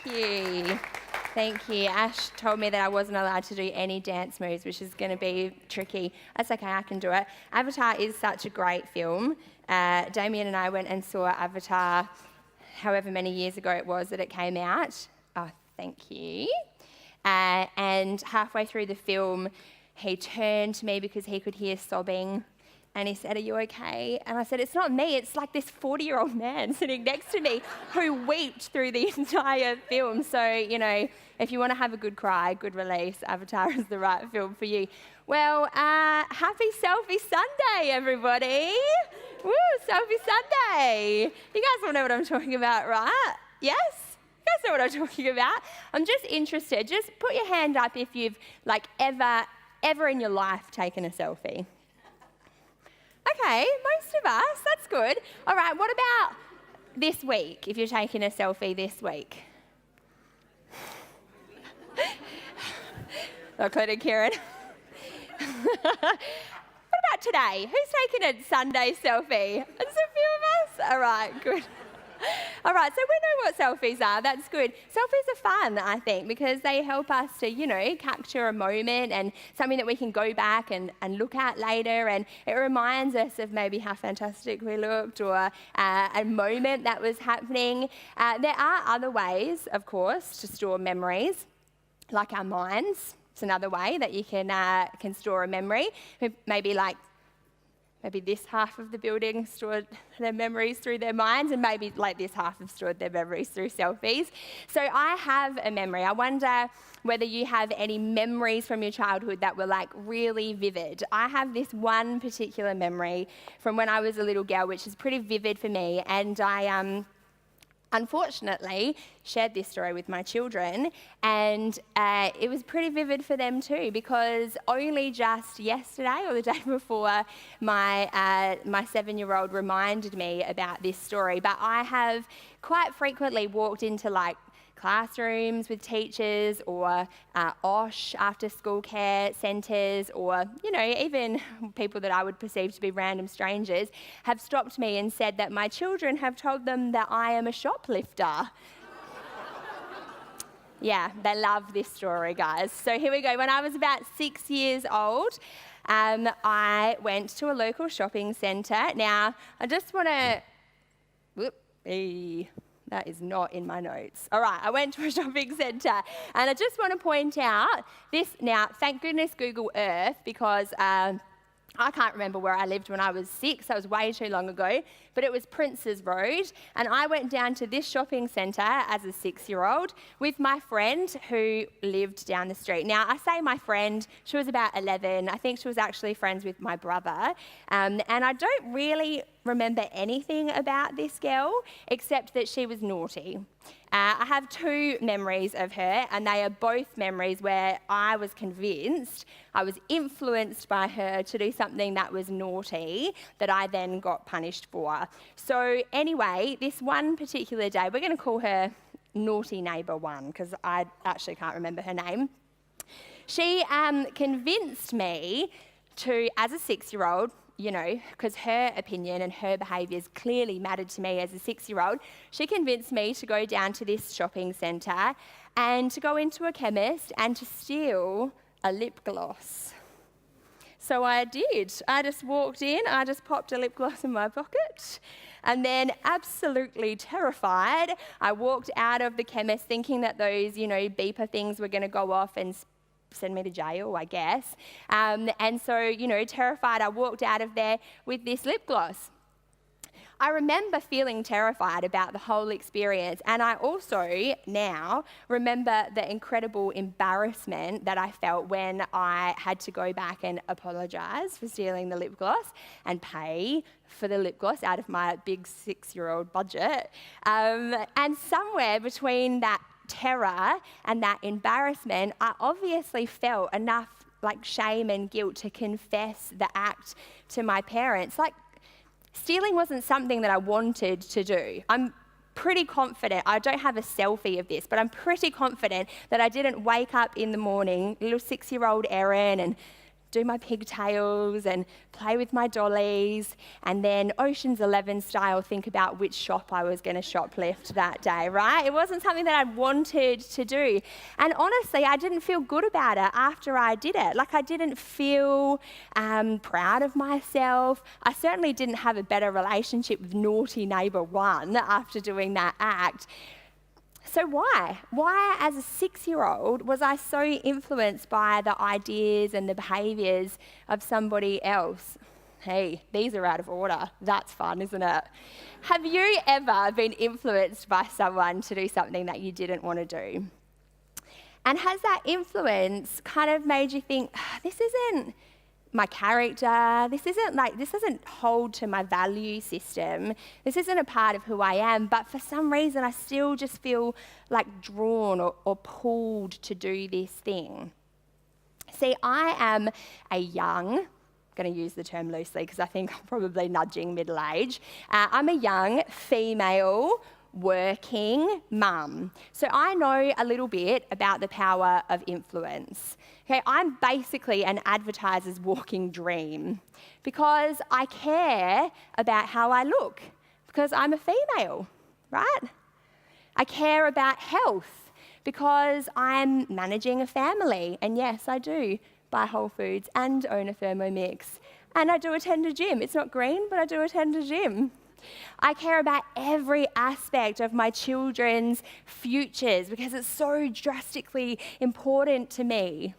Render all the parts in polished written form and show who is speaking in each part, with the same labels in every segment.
Speaker 1: you. Thank you. Ash told me that I wasn't allowed to do any dance moves, which is going to be tricky. That's okay, I can do it. Avatar is such a great film. Damien and I went and saw Avatar however many years ago it was that it came out. Oh, thank you. And halfway through the film, he turned to me because he could hear sobbing. And he said, "Are you okay?" And I said, "It's not me, it's like this 40-year-old man sitting next to me who wept through the entire film." So, if you want to have a good cry, good release, Avatar is the right film for you. Well, happy Selfie Sunday, everybody. Woo, Selfie Sunday. You guys all know what I'm talking about, right? Yes? You guys know what I'm talking about? I'm just interested. Just put your hand up if you've, ever in your life taken a selfie. Okay, most of us, that's good. All right, what about this week, if you're taking a selfie this week? Not including Kieran. What about today? Who's taking a Sunday selfie? There's a few of us? All right, good. All right, so we know what selfies are. That's good. Selfies are fun, I think, because they help us to, capture a moment and something that we can go back and look at later. And it reminds us of maybe how fantastic we looked or a moment that was happening. There are other ways, of course, to store memories, like our minds. It's another way that you can store a memory. Maybe this half of the building stored their memories through their minds, and maybe this half have stored their memories through selfies. So I have a memory. I wonder whether you have any memories from your childhood that were really vivid. I have this one particular memory from when I was a little girl, which is pretty vivid for me, and I unfortunately shared this story with my children, and it was pretty vivid for them too, because only just yesterday or the day before, my 7-year-old reminded me about this story. But I have quite frequently walked into classrooms with teachers or OSH, after school care centres, or even people that I would perceive to be random strangers have stopped me and said that my children have told them that I am a shoplifter. Yeah, they love this story, guys. So here we go. When I was about 6 years old, I went to a local shopping centre. Now, I just want to... That is not in my notes. All right, I went to a shopping centre, and I just want to point out this. Now, thank goodness Google Earth, because I can't remember where I lived when I was 6. That was way too long ago. But it was Princes Road, and I went down to this shopping centre as a 6-year-old with my friend who lived down the street. Now, I say my friend, she was about 11. I think she was actually friends with my brother. And I don't really remember anything about this girl except that she was naughty. I have 2 memories of her, and they are both memories where I was convinced, I was influenced by her to do something that was naughty that I then got punished for. So anyway, this one particular day, we're going to call her Naughty Neighbour 1, because I actually can't remember her name. She convinced me to, as a 6-year-old, because her opinion and her behaviours clearly mattered to me as a 6-year-old, she convinced me to go down to this shopping centre and to go into a chemist and to steal a lip gloss. So I did. I just walked in, I just popped a lip gloss in my pocket, and then absolutely terrified, I walked out of the chemist thinking that those, beeper things were going to go off and send me to jail, I guess. And so, terrified, I walked out of there with this lip gloss. I remember feeling terrified about the whole experience, and I also now remember the incredible embarrassment that I felt when I had to go back and apologise for stealing the lip gloss and pay for the lip gloss out of my big 6-year-old budget. And somewhere between that terror and that embarrassment, I obviously felt enough shame and guilt to confess the act to my parents. Stealing wasn't something that I wanted to do. I'm pretty confident, I don't have a selfie of this, but I'm pretty confident that I didn't wake up in the morning, little 6-year-old Erin, and do my pigtails and play with my dollies, and then Ocean's 11 style think about which shop I was going to shoplift that day, right? It wasn't something that I wanted to do. And honestly, I didn't feel good about it after I did it. Like, I didn't feel proud of myself. I certainly didn't have a better relationship with naughty neighbour 1 after doing that act. So why? Why, as a 6-year-old, was I so influenced by the ideas and the behaviours of somebody else? Hey, these are out of order. That's fun, isn't it? Have you ever been influenced by someone to do something that you didn't want to do? And has that influence kind of made you think, this isn't my character, this doesn't hold to my value system, this isn't a part of who I am, but for some reason I still just feel like drawn or pulled to do this thing. See, I am a young, I'm going to use the term loosely because I think I'm probably nudging middle age, I'm a young female working mum. So I know a little bit about the power of influence. Okay, I'm basically an advertiser's walking dream because I care about how I look because I'm a female, right? I care about health because I'm managing a family, and yes, I do buy Whole Foods and own a Thermomix, and I do attend a gym. It's not green, but I do attend a gym. I care about every aspect of my children's futures because it's so drastically important to me.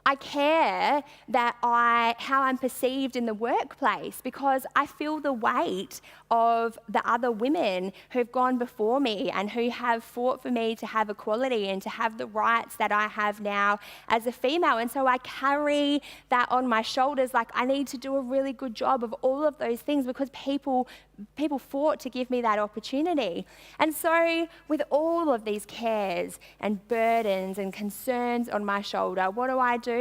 Speaker 1: I care that how I'm perceived in the workplace because I feel the weight of the other women who've gone before me and who have fought for me to have equality and to have the rights that I have now as a female. And so I carry that on my shoulders, like I need to do a really good job of all of those things because people fought to give me that opportunity. And so with all of these cares and burdens and concerns on my shoulder, what do?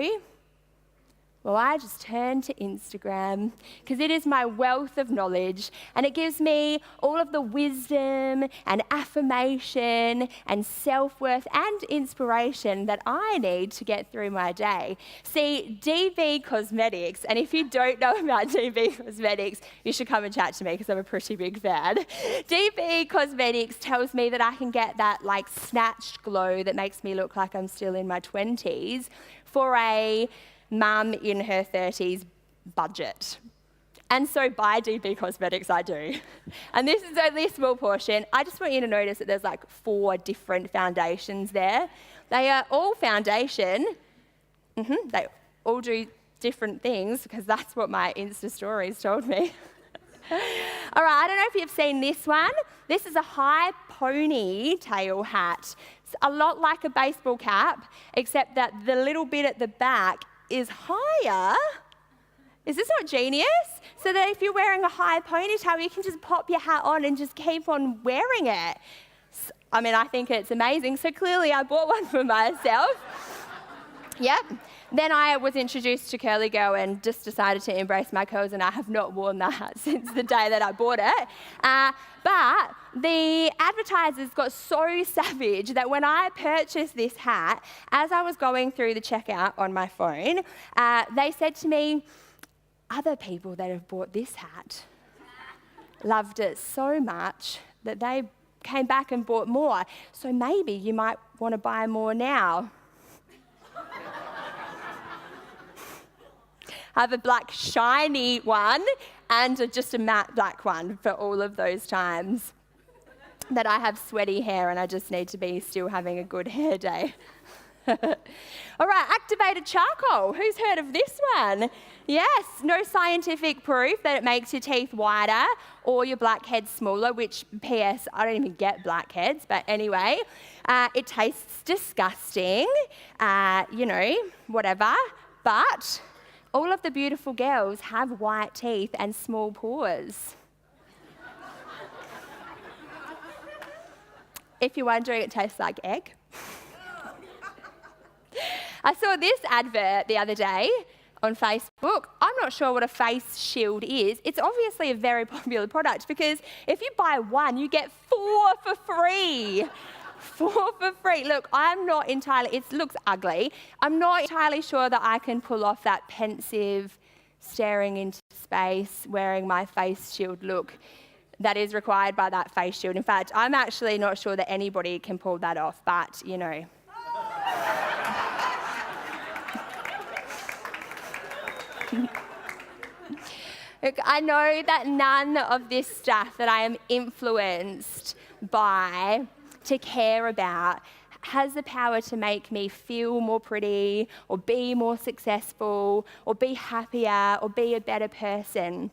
Speaker 1: Well, I just turn to Instagram because it is my wealth of knowledge and it gives me all of the wisdom and affirmation and self-worth and inspiration that I need to get through my day. See, DB Cosmetics, and if you don't know about DB Cosmetics, you should come and chat to me because I'm a pretty big fan. DB Cosmetics tells me that I can get that like snatched glow that makes me look like I'm still in my 20s for a mum in her 30s budget. And so buy DB Cosmetics, I do. And this is only a small portion. I just want you to notice that there's like 4 different foundations there. They are all foundation. They all do different things because that's what my Insta stories told me. All right, I don't know if you've seen this one. This is a high ponytail hat. It's a lot like a baseball cap, except that the little bit at the back is higher. Is this not genius? So that if you're wearing a high ponytail, you can just pop your hat on and just keep on wearing it. I mean, I think it's amazing. So clearly I bought one for myself. Yep. Then I was introduced to Curly Girl and just decided to embrace my curls, and I have not worn that hat since the day that I bought it. But the advertisers got so savage that when I purchased this hat, as I was going through the checkout on my phone, they said to me, other people that have bought this hat loved it so much that they came back and bought more. So maybe you might want to buy more now. I have a black shiny one and just a matte black one for all of those times that I have sweaty hair and I just need to be still having a good hair day. All right, activated charcoal. Who's heard of this one? Yes, no scientific proof that it makes your teeth whiter or your blackheads smaller, which, P.S., I don't even get blackheads, but anyway, it tastes disgusting, whatever, but all of the beautiful girls have white teeth and small pores. If you're wondering, it tastes like egg. I saw this advert the other day on Facebook. I'm not sure what a face shield is. It's obviously a very popular product because if you buy one, you get 4 for free. for free. Look, it looks ugly. I'm not entirely sure that I can pull off that pensive, staring into space, wearing my face shield look that is required by that face shield. In fact, I'm actually not sure that anybody can pull that off, but you know. Look, I know that none of this stuff that I am influenced by to care about has the power to make me feel more pretty or be more successful or be happier or be a better person.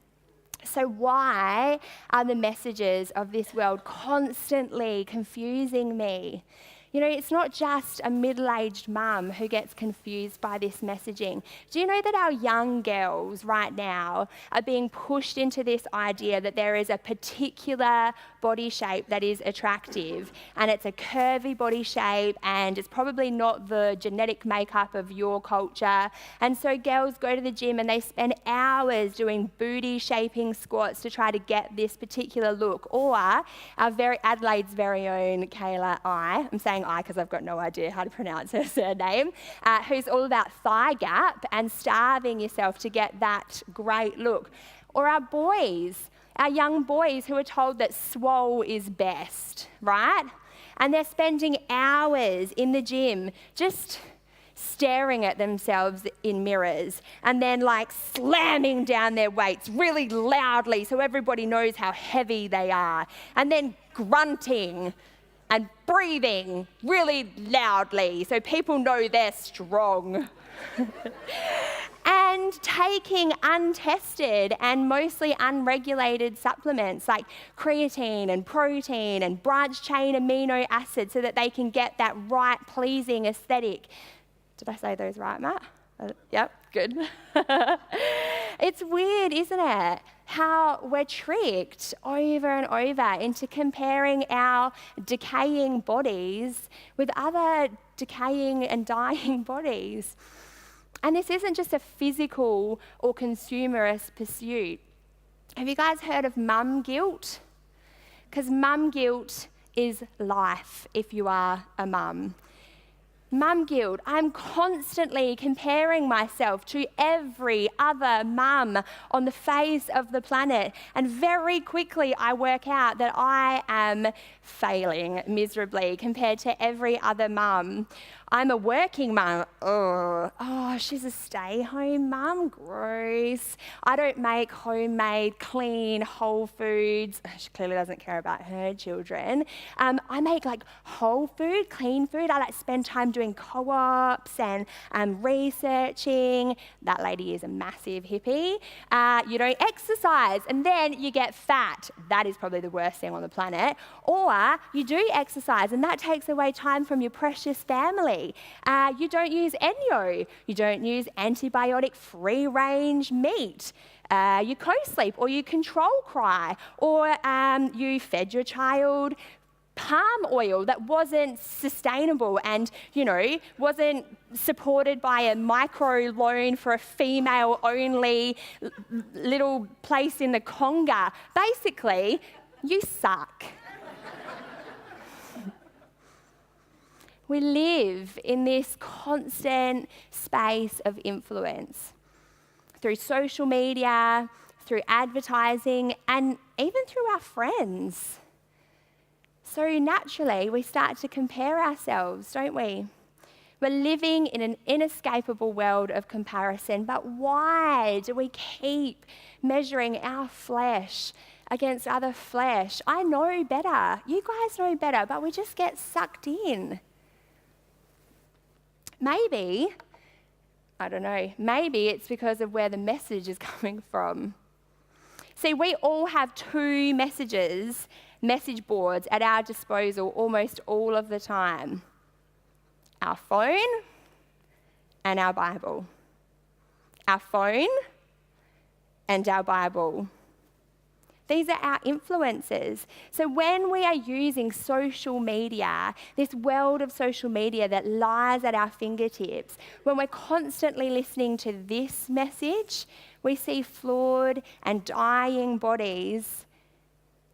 Speaker 1: So why are the messages of this world constantly confusing me? You know, it's not just a middle-aged mum who gets confused by this messaging. Do you know that our young girls right now are being pushed into this idea that there is a particular body shape that is attractive, and it's a curvy body shape, and it's probably not the genetic makeup of your culture. And so girls go to the gym and they spend hours doing booty-shaping squats to try to get this particular look. Or Adelaide's very own Kayla I'm saying I because I've got no idea how to pronounce her surname, who's all about thigh gap and starving yourself to get that great look. Or our young boys who are told that swole is best, right? And they're spending hours in the gym just staring at themselves in mirrors and then like slamming down their weights really loudly so everybody knows how heavy they are, and then grunting and breathing really loudly so people know they're strong. And taking untested and mostly unregulated supplements like creatine and protein and branched-chain amino acids so that they can get that right, pleasing aesthetic. Did I say those right, Matt? Yep, good. It's weird, isn't it? How we're tricked over and over into comparing our decaying bodies with other decaying and dying bodies. And this isn't just a physical or consumerist pursuit. Have you guys heard of mum guilt? Because mum guilt is life if you are a mum. Mum guilt. I'm constantly comparing myself to every other mum on the face of the planet. And very quickly I work out that I am failing miserably compared to every other mum. I'm a working mum. Oh, she's a stay-home mum. Gross. I don't make homemade, clean, whole foods. She clearly doesn't care about her children. I make like whole food, clean food. I like spend time doing co-ops and researching. That lady is a massive hippie. You don't exercise and then you get fat. That is probably the worst thing on the planet. Or you do exercise and that takes away time from your precious family. You don't use Enyo. You don't use antibiotic free-range meat. You co-sleep or you control cry, or you fed your child palm oil that wasn't sustainable and, wasn't supported by a micro loan for a female-only little place in the Conga. Basically, you suck. We live in this constant space of influence through social media, through advertising, and even through our friends. So naturally, we start to compare ourselves, don't we? We're living in an inescapable world of comparison, but why do we keep measuring our flesh against other flesh? I know better. You guys know better, but we just get sucked in. Maybe, I don't know, maybe it's because of where the message is coming from. See, we all have two message boards at our disposal almost all of the time. Our phone and our Bible. Our phone and our Bible. These are our influences. So when we are using social media, this world of social media that lies at our fingertips, when we're constantly listening to this message, we see flawed and dying bodies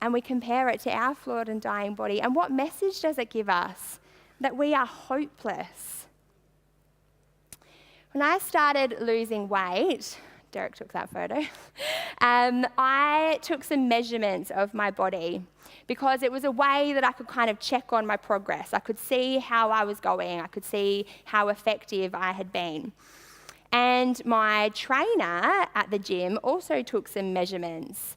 Speaker 1: and we compare it to our flawed and dying body. And what message does it give us? That we are hopeless. When I started losing weight, Derek took that photo, I took some measurements of my body because it was a way that I could kind of check on my progress. I could see how I was going. I could see how effective I had been. And my trainer at the gym also took some measurements.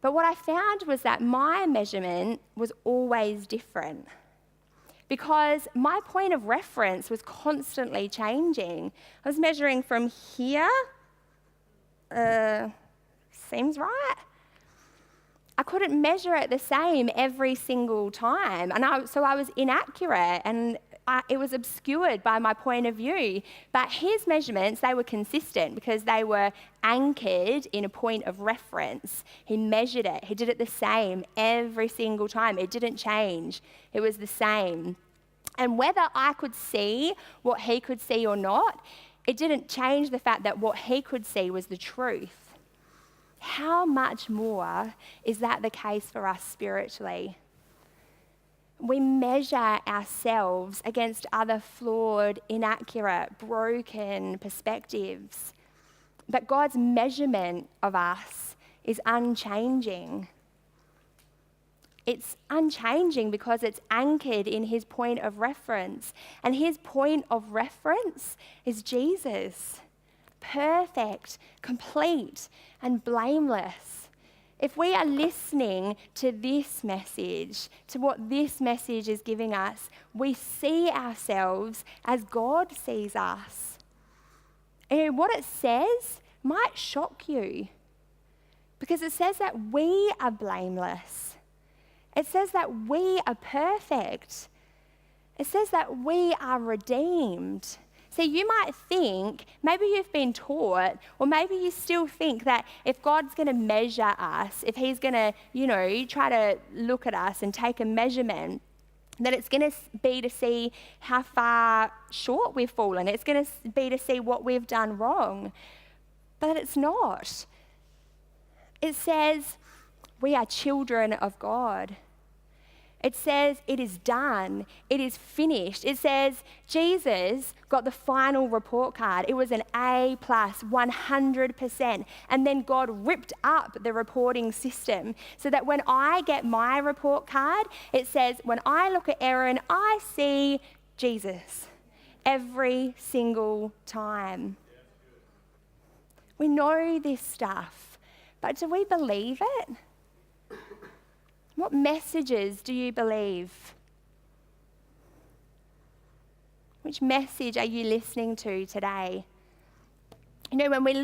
Speaker 1: But what I found was that my measurement was always different because my point of reference was constantly changing. I was measuring from here, seems right. I couldn't measure it the same every single time, and so I was inaccurate, and it was obscured by my point of view. But his measurements, they were consistent because they were anchored in a point of reference. He measured it. He did it the same every single time. It didn't change. It was the same. And whether I could see what he could see or not, it didn't change the fact that what he could see was the truth. How much more is that the case for us spiritually? We measure ourselves against other flawed, inaccurate, broken perspectives. But God's measurement of us is unchanging. It's unchanging because it's anchored in his point of reference. And his point of reference is Jesus. Perfect, complete, and blameless. If we are listening to this message, to what this message is giving us, we see ourselves as God sees us. And what it says might shock you because it says that we are blameless. It says that we are perfect. It says that we are redeemed. So you might think, maybe you've been taught, or maybe you still think that if God's going to measure us, if he's going to, try to look at us and take a measurement, that it's going to be to see how far short we've fallen. It's going to be to see what we've done wrong. But it's not. It says we are children of God. It says it is done. It is finished. It says Jesus got the final report card. It was an A+, 100%. And then God ripped up the reporting system so that when I get my report card, it says, when I look at Erin, I see Jesus every single time. We know this stuff, but do we believe it? What messages do you believe? Which message are you listening to today? When we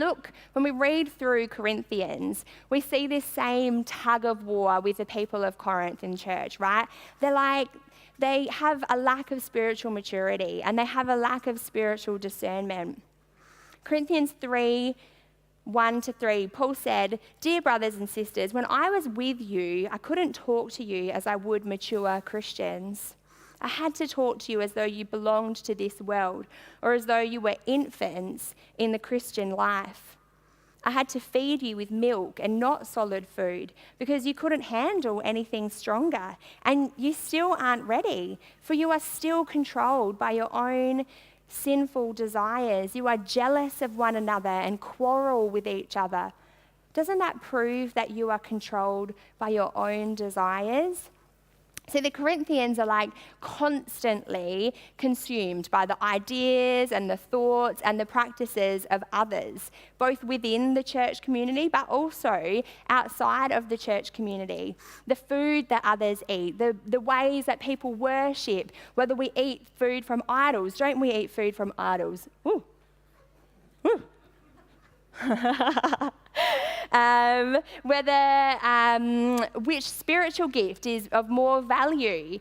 Speaker 1: read through Corinthians, we see this same tug of war with the people of Corinth in church, right? They have a lack of spiritual maturity and they have a lack of spiritual discernment. Corinthians 3:1-3, Paul said, "Dear brothers and sisters, when I was with you, I couldn't talk to you as I would mature Christians. I had to talk to you as though you belonged to this world, or as though you were infants in the Christian life. I had to feed you with milk and not solid food, because you couldn't handle anything stronger, and you still aren't ready, for you are still controlled by your own sinful desires. You are jealous of one another and quarrel with each other. Doesn't that prove that you are controlled by your own desires?" So the Corinthians are constantly consumed by the ideas and the thoughts and the practices of others, both within the church community but also outside of the church community. The food that others eat, the ways that people worship, whether we eat food from idols. Don't we eat food from idols? Ooh. Ooh. Which spiritual gift is of more value,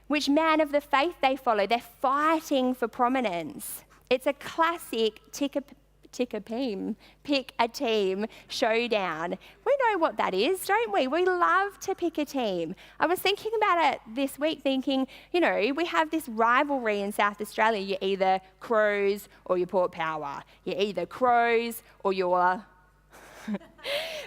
Speaker 1: which man of the faith they follow. They're fighting for prominence. It's a classic pick a team showdown. We know what that is, don't we? We love to pick a team. I was thinking about it this week, thinking, we have this rivalry in South Australia. You're either Crows or you're Port Power. You're either Crows or you're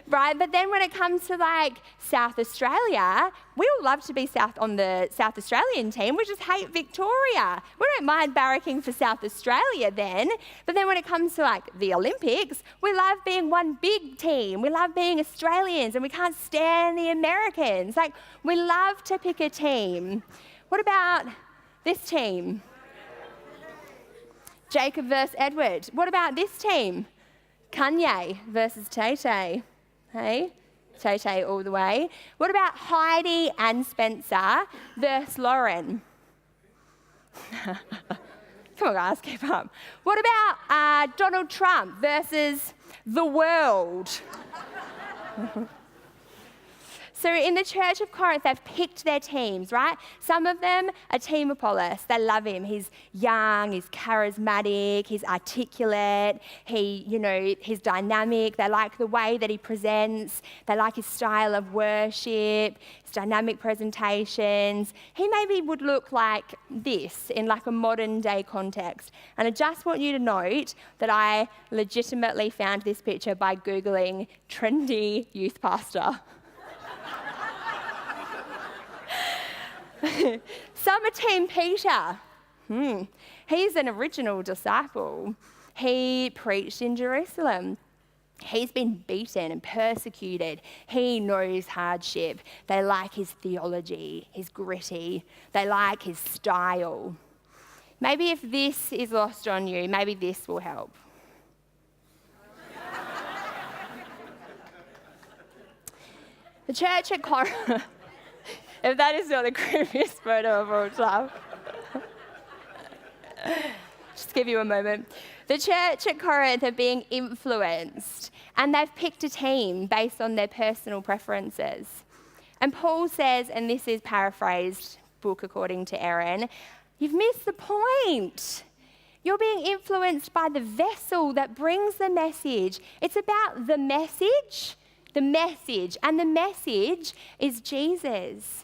Speaker 1: Right, but then when it comes to like South Australia, we all love to be on the South Australian team. We just hate Victoria. We don't mind barracking for South Australia then. But then when it comes to like the Olympics, we love being one big team. We love being Australians and we can't stand the Americans. Like, we love to pick a team. What about this team? Jacob versus Edward. What about this team? Kanye versus Tay-Tay. Hey? Tay-Tay all the way. What about Heidi and Spencer versus Lauren? Come on, guys, keep up. What about Donald Trump versus the world? So in the Church of Corinth, they've picked their teams, right? Some of them are Team Apollos. They love him. He's young, he's charismatic, he's articulate, he's dynamic. They like the way that he presents. They like his style of worship, his dynamic presentations. He maybe would look like this in like a modern day context. And I just want you to note that I legitimately found this picture by Googling trendy youth pastor. Some are Team Peter. He's an original disciple. He preached in Jerusalem. He's been beaten and persecuted. He knows hardship. They like his theology. He's gritty. They like his style. Maybe if this is lost on you, maybe this will help. The church at Corinth. If that is not the creepiest photo of all time. Just give you a moment. The church at Corinth are being influenced, and they've picked a team based on their personal preferences. And Paul says, and this is paraphrased, book according to Aaron, you've missed the point. You're being influenced by the vessel that brings the message. It's about the message, and the message is Jesus.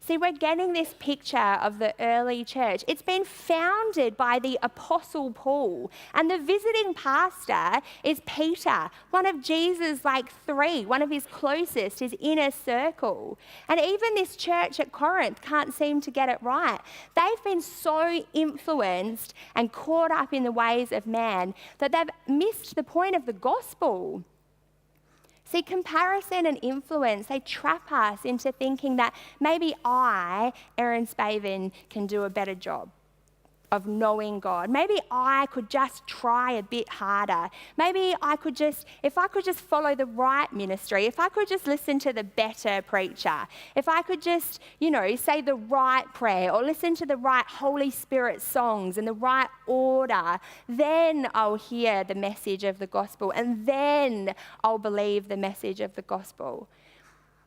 Speaker 1: See, we're getting this picture of the early church. It's been founded by the Apostle Paul, and the visiting pastor is Peter, one of Jesus' three, one of his closest, his inner circle. And even this church at Corinth can't seem to get it right. They've been so influenced and caught up in the ways of man that they've missed the point of the gospel. See, comparison and influence, they trap us into thinking that maybe I, Eriv Spavin, can do a better job of knowing God. Maybe I could just try a bit harder. Maybe if I could just follow the right ministry, if I could just listen to the better preacher, if I could just, say the right prayer or listen to the right Holy Spirit songs in the right order, then I'll hear the message of the gospel and then I'll believe the message of the gospel.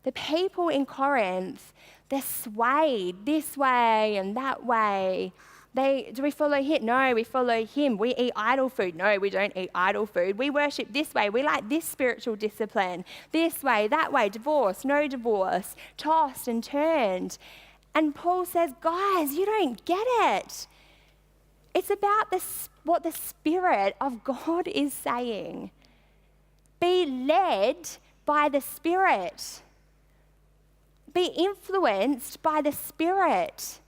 Speaker 1: The people in Corinth, they're swayed this way and that way. Do we follow him? No, we follow him. We eat idol food. No, we don't eat idol food. We worship this way. We like this spiritual discipline. This way, that way, divorce, no divorce, tossed and turned. And Paul says, guys, you don't get it. It's about what the Spirit of God is saying. Be led by the Spirit. Be influenced by the Spirit.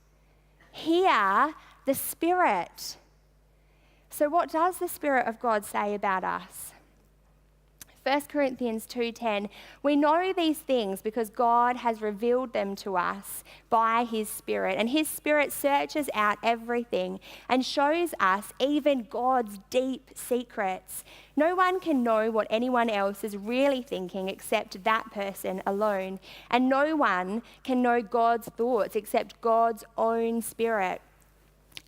Speaker 1: Hear the Spirit. So what does the Spirit of God say about us? 1 Corinthians 2:10, we know these things because God has revealed them to us by his Spirit. And his Spirit searches out everything and shows us even God's deep secrets. No one can know what anyone else is really thinking except that person alone. And no one can know God's thoughts except God's own Spirit.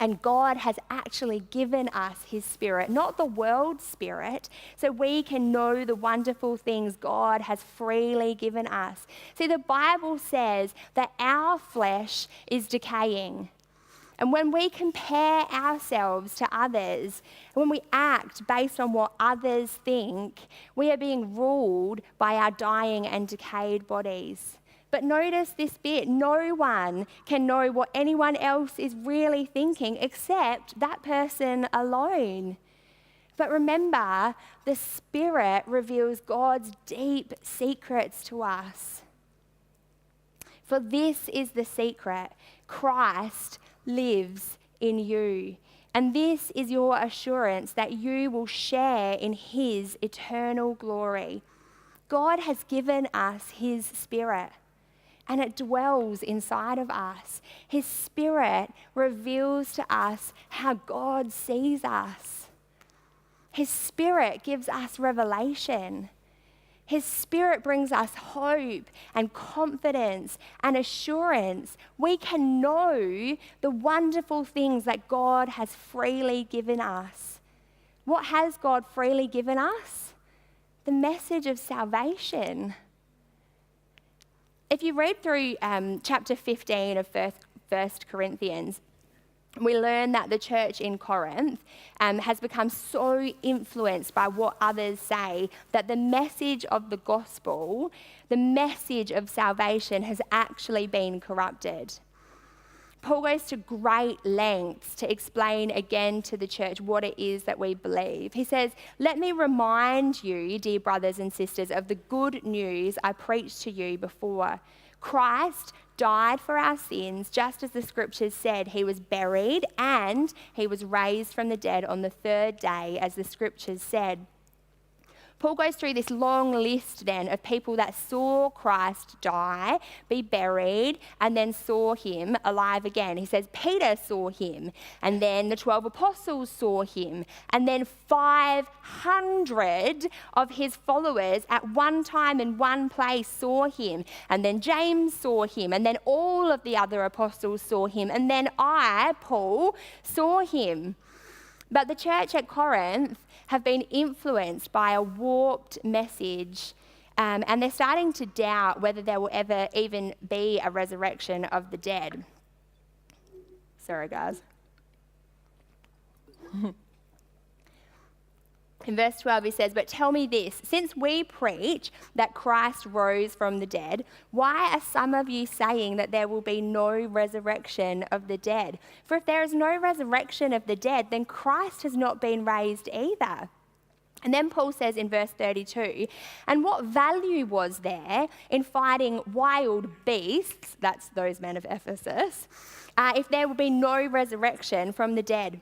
Speaker 1: And God has actually given us his Spirit, not the world's spirit, so we can know the wonderful things God has freely given us. See, the Bible says that our flesh is decaying. And when we compare ourselves to others, when we act based on what others think, we are being ruled by our dying and decayed bodies. But notice this bit, no one can know what anyone else is really thinking except that person alone. But remember, the Spirit reveals God's deep secrets to us. For this is the secret: Christ lives in you. And this is your assurance that you will share in his eternal glory. God has given us his Spirit, and it dwells inside of us. His Spirit reveals to us how God sees us. His Spirit gives us revelation. His Spirit brings us hope and confidence and assurance. We can know the wonderful things that God has freely given us. What has God freely given us? The message of salvation. If you read through chapter 15 of 1 Corinthians, we learn that the church in Corinth has become so influenced by what others say that the message of the gospel, the message of salvation, has actually been corrupted. Paul goes to great lengths to explain again to the church what it is that we believe. He says, "Let me remind you, dear brothers and sisters, of the good news I preached to you before. Christ died for our sins, just as the scriptures said. He was buried and he was raised from the dead on the third day, as the scriptures said." Paul goes through this long list then of people that saw Christ die, be buried, and then saw him alive again. He says Peter saw him, and then the 12 apostles saw him, and then 500 of his followers at one time in one place saw him, and then James saw him, and then all of the other apostles saw him, and then I, Paul, saw him. But the church at Corinth have been influenced by a warped message, and they're starting to doubt whether there will ever even be a resurrection of the dead. Sorry, guys. In verse 12, he says, "But tell me this, since we preach that Christ rose from the dead, why are some of you saying that there will be no resurrection of the dead? For if there is no resurrection of the dead, then Christ has not been raised either." And then Paul says in verse 32, "And what value was there in fighting wild beasts," that's those men of Ephesus, "if there will be no resurrection from the dead?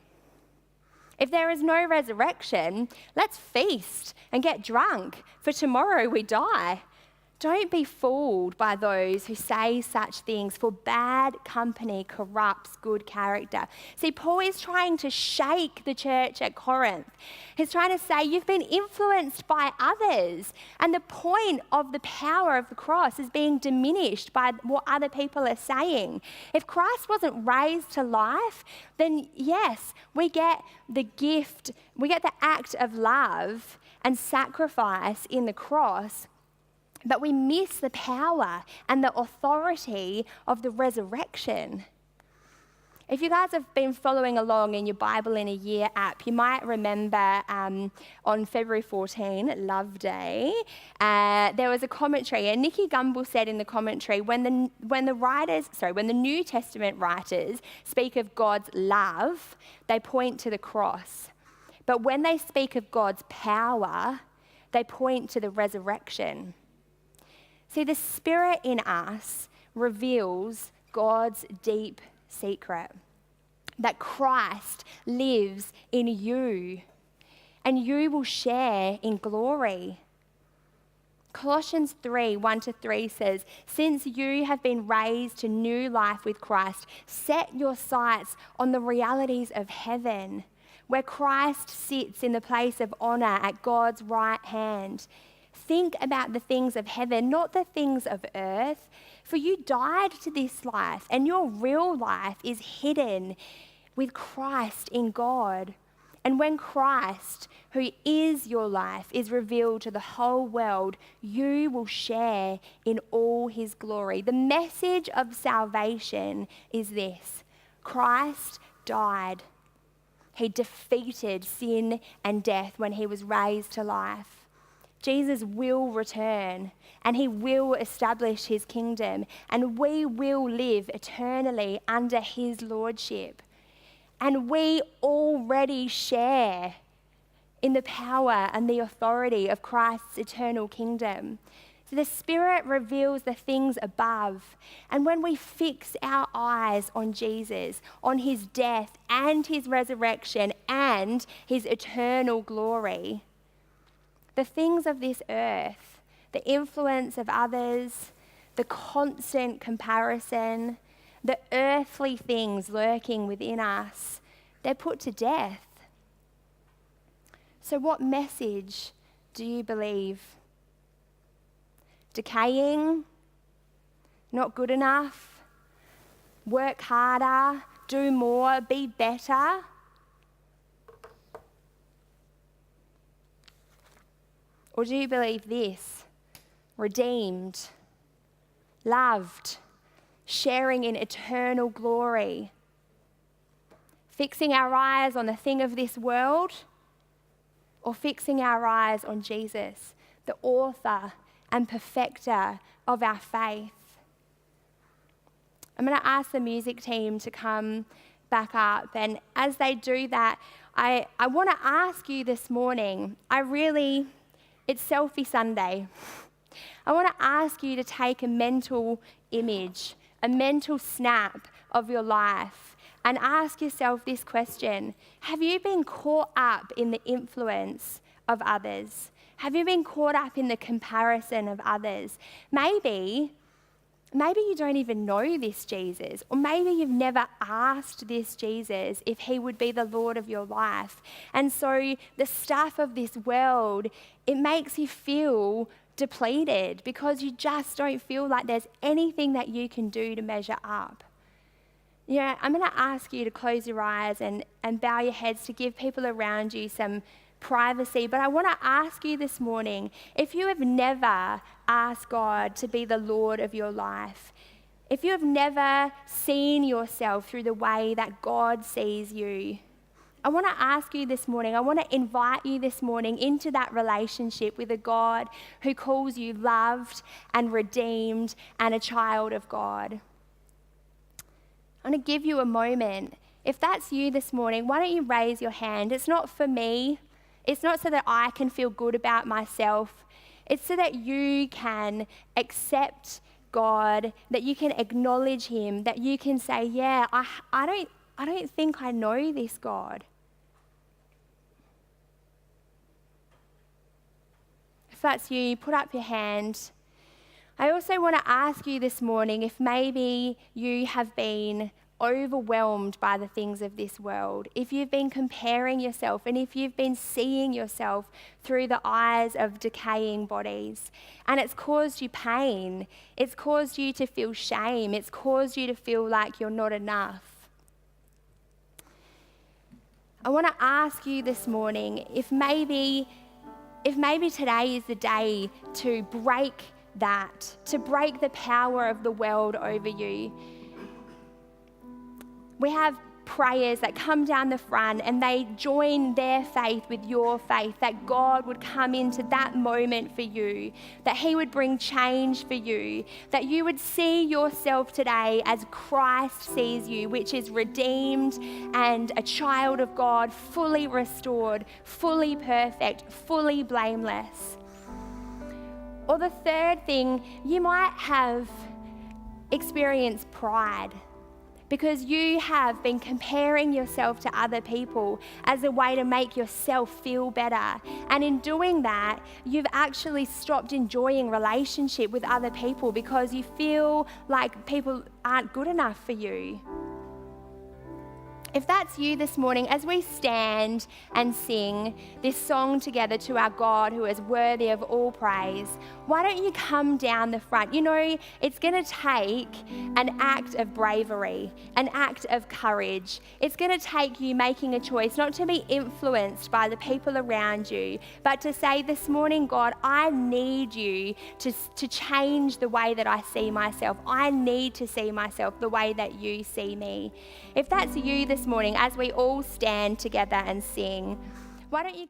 Speaker 1: If there is no resurrection, let's feast and get drunk, for tomorrow we die. Don't be fooled by those who say such things, for bad company corrupts good character." See, Paul is trying to shake the church at Corinth. He's trying to say, you've been influenced by others, and the point of the power of the cross is being diminished by what other people are saying. If Christ wasn't raised to life, then yes, we get the gift, we get the act of love and sacrifice in the cross, but we miss the power and the authority of the resurrection. If you guys have been following along in your Bible in a Year app, you might remember on February 14, Love Day, there was a commentary, and Nikki Gumbel said in the commentary, when the New Testament writers speak of God's love, they point to the cross. But when they speak of God's power, they point to the resurrection. See, the Spirit in us reveals God's deep secret, that Christ lives in you, and you will share in glory. Colossians 3, 1-3 says, "Since you have been raised to new life with Christ, set your sights on the realities of heaven, where Christ sits in the place of honor at God's right hand. Think about the things of heaven, not the things of earth. For you died to this life, and your real life is hidden with Christ in God. And when Christ, who is your life, is revealed to the whole world, you will share in all his glory." The message of salvation is this: Christ died. He defeated sin and death when he was raised to life. Jesus will return, and he will establish his kingdom, and we will live eternally under his lordship. And we already share in the power and the authority of Christ's eternal kingdom. So the Spirit reveals the things above. And when we fix our eyes on Jesus, on his death and his resurrection and his eternal glory, the things of this earth, the influence of others, the constant comparison, the earthly things lurking within us, they're put to death. So what message do you believe? Decaying? Not good enough? Work harder? Do more? Be better? Or do you believe this? Redeemed, loved, sharing in eternal glory, fixing our eyes on the thing of this world, or fixing our eyes on Jesus, the author and perfecter of our faith. I'm going to ask the music team to come back up, and as they do that, I want to ask you this morning, it's Selfie Sunday. I want to ask you to take a mental image, a mental snap of your life, and ask yourself this question: have you been caught up in the influence of others? Have you been caught up in the comparison of others? Maybe you don't even know this Jesus, or maybe you've never asked this Jesus if he would be the Lord of your life. And so the stuff of this world, it makes you feel depleted because you just don't feel like there's anything that you can do to measure up. I'm going to ask you to close your eyes and bow your heads to give people around you some privacy. But I want to ask you this morning, if you have never asked God to be the Lord of your life, if you have never seen yourself through the way that God sees you, I want to ask you this morning, I want to invite you this morning into that relationship with a God who calls you loved and redeemed and a child of God. I'm going to give you a moment. If that's you this morning, why don't you raise your hand? It's not for me. It's not so that I can feel good about myself. It's so that you can accept God, that you can acknowledge him, that you can say, yeah, I don't think I know this God. If that's you, put up your hand. I also want to ask you this morning if maybe you have been overwhelmed by the things of this world, if you've been comparing yourself and if you've been seeing yourself through the eyes of decaying bodies, and it's caused you pain, it's caused you to feel shame, it's caused you to feel like you're not enough. I want to ask you this morning if maybe today is the day to break that, to break the power of the world over you. We have prayers that come down the front and they join their faith with your faith, that God would come into that moment for you, that he would bring change for you, that you would see yourself today as Christ sees you, which is redeemed and a child of God, fully restored, fully perfect, fully blameless. Or the third thing, you might have experienced pride because you have been comparing yourself to other people as a way to make yourself feel better. And in doing that, you've actually stopped enjoying relationship with other people because you feel like people aren't good enough for you. If that's you this morning, as we stand and sing this song together to our God who is worthy of all praise, why don't you come down the front? You know, it's going to take an act of bravery, an act of courage. It's going to take you making a choice not to be influenced by the people around you, but to say this morning, God, I need you to change the way that I see myself. I need to see myself the way that you see me. If that's you this morning, as we all stand together and sing, why don't you